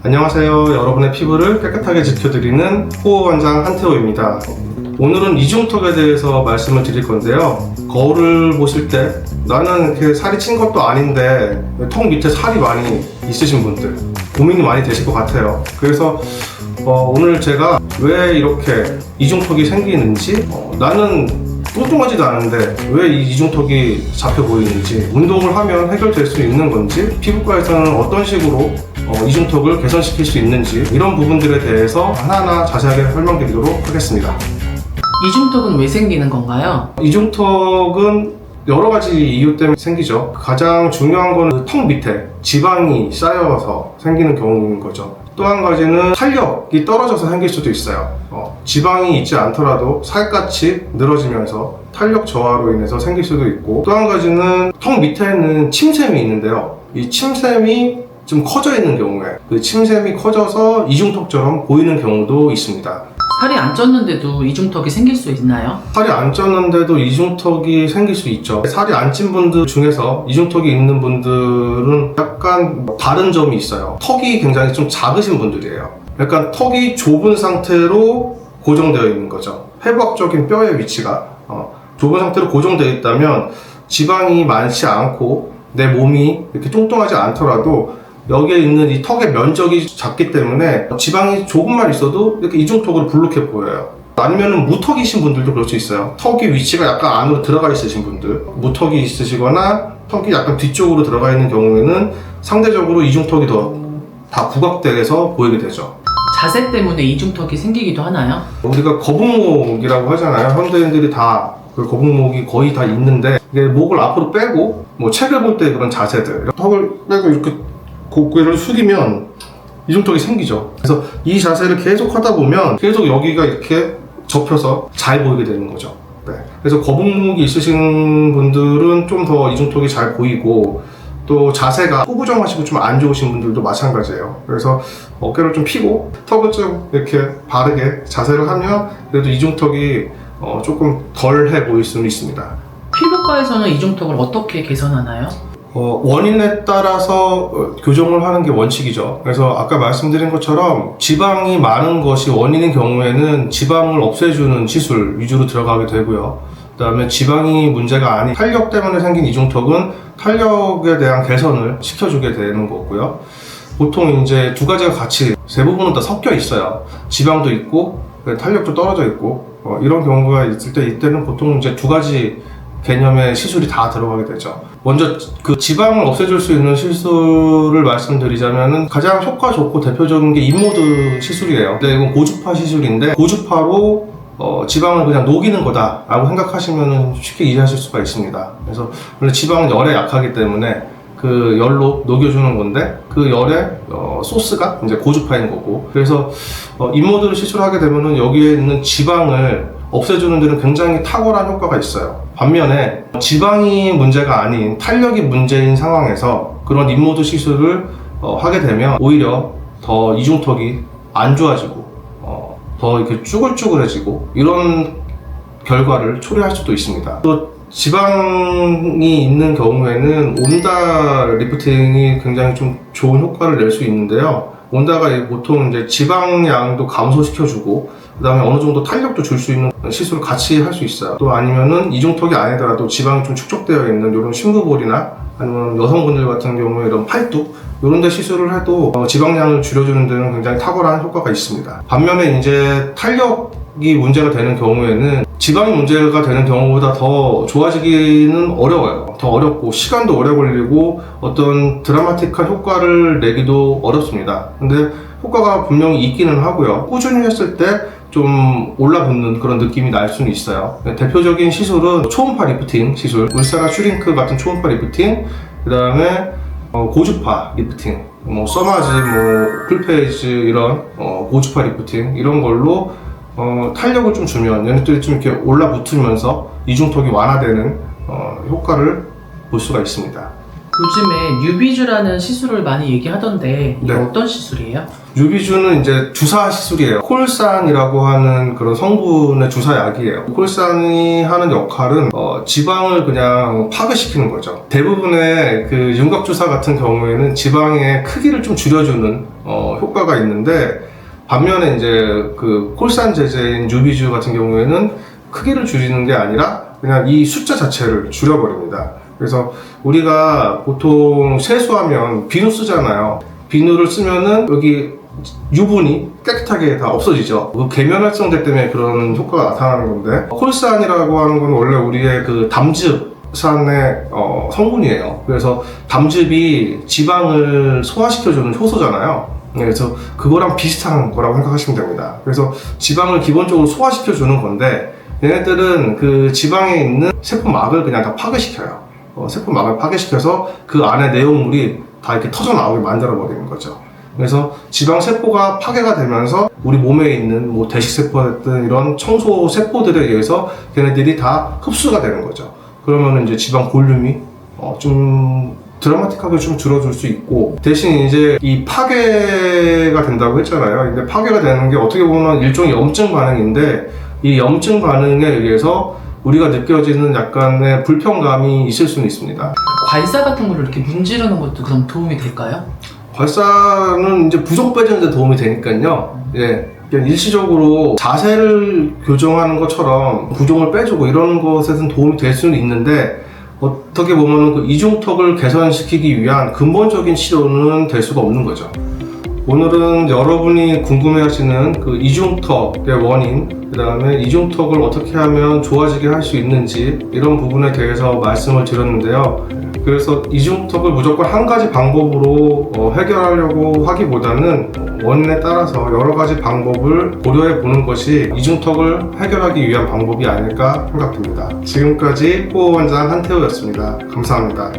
안녕하세요. 여러분의 피부를 깨끗하게 지켜드리는 호호원장 한태호입니다. 오늘은 이중턱에 대해서 말씀을 드릴 건데요. 거울을 보실 때 나는 이렇게 살이 찐 것도 아닌데 턱 밑에 살이 많이 있으신 분들 고민이 많이 되실 것 같아요. 그래서 오늘 제가 왜 이렇게 이중턱이 생기는지, 나는 뚱뚱하지도 않은데 왜 이 이중턱이 잡혀 보이는지, 운동을 하면 해결될 수 있는 건지, 피부과에서는 어떤 식으로 이중턱을 개선시킬 수 있는지, 이런 부분들에 대해서 하나하나 자세하게 설명드리도록 하겠습니다. 이중턱은 왜 생기는 건가요? 이중턱은 여러 가지 이유 때문에 생기죠. 가장 중요한 거는 턱 밑에 지방이 쌓여서 생기는 경우인 거죠. 또 한 가지는 탄력이 떨어져서 생길 수도 있어요. 지방이 있지 않더라도 살갗이 늘어지면서 탄력 저하로 인해서 생길 수도 있고, 또 한 가지는 턱 밑에는 침샘이 있는데요. 이 침샘이 좀 커져 있는 경우에 그 침샘이 커져서 이중턱처럼 보이는 경우도 있습니다. 살이 안 쪘는데도 이중턱이 생길 수 있나요? 살이 안 쪘는데도 이중턱이 생길 수 있죠. 살이 안 찐 분들 중에서 이중턱이 있는 분들은 약간 다른 점이 있어요. 턱이 굉장히 좀 작으신 분들이에요. 약간 턱이 좁은 상태로 고정되어 있는 거죠. 회복적인 뼈의 위치가 좁은 상태로 고정되어 있다면 지방이 많지 않고 내 몸이 이렇게 뚱뚱하지 않더라도 여기에 있는 이 턱의 면적이 작기 때문에 지방이 조금만 있어도 이렇게 이중턱으로 불룩해 보여요. 아니면 무턱이신 분들도 그럴 수 있어요. 턱의 위치가 약간 안으로 들어가 있으신 분들, 무턱이 있으시거나 턱이 약간 뒤쪽으로 들어가 있는 경우에는 상대적으로 이중턱이 다 부각돼서 보이게 되죠. 자세 때문에 이중턱이 생기기도 하나요? 우리가 거북목이라고 하잖아요. 현대인들이 다 그 거북목이 거의 다 있는데, 이게 목을 앞으로 빼고 뭐 책을 볼 때 그런 자세들, 턱을 빼고 이렇게 고개를 숙이면 이중턱이 생기죠. 그래서 이 자세를 계속 하다 보면 계속 여기가 이렇게 접혀서 잘 보이게 되는 거죠. 네. 그래서 거북목이 있으신 분들은 좀 더 이중턱이 잘 보이고, 또 자세가 후부정하시고 좀 안 좋으신 분들도 마찬가지예요. 그래서 어깨를 좀 펴고 턱을 좀 이렇게 바르게 자세를 하면 그래도 이중턱이 조금 덜해 보일 수는 있습니다. 피부과에서는 이중턱을 어떻게 개선하나요? 원인에 따라서 교정을 하는 게 원칙이죠. 그래서 아까 말씀드린 것처럼 지방이 많은 것이 원인인 경우에는 지방을 없애주는 시술 위주로 들어가게 되고요. 그 다음에 지방이 문제가 아닌 탄력 때문에 생긴 이중턱은 탄력에 대한 개선을 시켜주게 되는 거고요. 보통 이제 두 가지가 같이 대부분은 다 섞여 있어요. 지방도 있고 탄력도 떨어져 있고, 이런 경우가 있을 때 이때는 보통 이제 두 가지 개념의 시술이 다 들어가게 되죠. 먼저 그 지방을 없애줄 수 있는 시술을 말씀드리자면은 가장 효과 좋고 대표적인 게 인모드 시술이에요. 근데 이건 고주파 시술인데, 고주파로 지방을 그냥 녹이는 거다라고 생각하시면 쉽게 이해하실 수가 있습니다. 그래서 원래 지방은 열에 약하기 때문에 그 열로 녹여주는 건데, 그 열의 소스가 이제 고주파인 거고, 그래서 인모드를 시술하게 되면은 여기에 있는 지방을 없애주는 데는 굉장히 탁월한 효과가 있어요. 반면에 지방이 문제가 아닌 탄력이 문제인 상황에서 그런 인모드 시술을 하게 되면 오히려 더 이중턱이 안 좋아지고 더 이렇게 쭈글쭈글해지고 이런 결과를 초래할 수도 있습니다. 또 지방이 있는 경우에는 온다 리프팅이 굉장히 좀 좋은 효과를 낼 수 있는데요. 온다가 보통 이제 지방량도 감소시켜주고, 그 다음에 어느 정도 탄력도 줄 수 있는 시술을 같이 할 수 있어요. 또 아니면은 이중턱이 아니더라도 지방이 좀 축적되어 있는 이런 심부볼이나 아니면 여성분들 같은 경우에 이런 팔뚝, 이런 데 시술을 해도 지방량을 줄여주는 데는 굉장히 탁월한 효과가 있습니다. 반면에 이제 탄력이 문제가 되는 경우에는 지방이 문제가 되는 경우보다 더 좋아지기는 어려워요. 더 어렵고 시간도 오래 걸리고 어떤 드라마틱한 효과를 내기도 어렵습니다. 근데 효과가 분명히 있기는 하고요. 꾸준히 했을 때 좀 올라붙는 그런 느낌이 날 수는 있어요. 대표적인 시술은 초음파 리프팅 시술, 울사라 슈링크 같은 초음파 리프팅, 그 다음에 고주파 리프팅, 써마지, 풀페이지 이런 고주파 리프팅, 이런 걸로 탄력을 좀 주면 얘네들이 좀 이렇게 올라붙으면서 이중턱이 완화되는 효과를 볼 수가 있습니다. 요즘에 유비주라는 시술을 많이 얘기하던데 이게 네. 어떤 시술이에요? 유비주는 이제 주사 시술이에요. 콜산이라고 하는 그런 성분의 주사약이에요. 콜산이 하는 역할은 지방을 그냥 파괴시키는 거죠. 대부분의 그 윤곽주사 같은 경우에는 지방의 크기를 좀 줄여주는 효과가 있는데, 반면에 이제 그 콜산 제제인 뉴비주 같은 경우에는 크기를 줄이는 게 아니라 그냥 이 숫자 자체를 줄여버립니다. 그래서 우리가 보통 세수하면 비누 쓰잖아요. 비누를 쓰면은 여기 유분이 깨끗하게 다 없어지죠. 그 계면 활성제 때문에 그런 효과가 나타나는 건데, 콜산이라고 하는 건 원래 우리의 그 담즙산의 성분이에요. 그래서 담즙이 지방을 소화시켜주는 효소잖아요. 그래서 그거랑 비슷한 거라고 생각하시면 됩니다. 그래서 지방을 기본적으로 소화시켜주는 건데, 얘네들은 그 지방에 있는 세포막을 그냥 다 파괴시켜요. 세포막을 파괴시켜서 그 안에 내용물이 다 이렇게 터져 나오게 만들어 버리는 거죠. 그래서 지방 세포가 파괴가 되면서 우리 몸에 있는 뭐 대식세포든 이런 청소 세포들에 의해서 걔네들이 다 흡수가 되는 거죠. 그러면 이제 지방 볼륨이 좀 드라마틱하게 좀 줄어들 수 있고, 대신 이제 이 파괴가 된다고 했잖아요. 근데 파괴가 되는 게 어떻게 보면 일종의 염증 반응인데, 이 염증 반응에 의해서 우리가 느껴지는 약간의 불편감이 있을 수는 있습니다. 괄사 같은 거를 이렇게 문지르는 것도 그럼 도움이 될까요? 괄사는 이제 부속 빼주는 데 도움이 되니까요. 예. 그냥 일시적으로 자세를 교정하는 것처럼 부종을 빼주고 이런 것에는 도움이 될 수는 있는데, 어떻게 보면 그 이중턱을 개선시키기 위한 근본적인 치료는 될 수가 없는 거죠. 오늘은 여러분이 궁금해하시는 그 이중턱의 원인, 그 다음에 이중턱을 어떻게 하면 좋아지게 할 수 있는지 이런 부분에 대해서 말씀을 드렸는데요. 그래서 이중턱을 무조건 한 가지 방법으로 해결하려고 하기보다는 원인에 따라서 여러 가지 방법을 고려해 보는 것이 이중턱을 해결하기 위한 방법이 아닐까 생각됩니다. 지금까지 호흡원장 한태호였습니다. 감사합니다.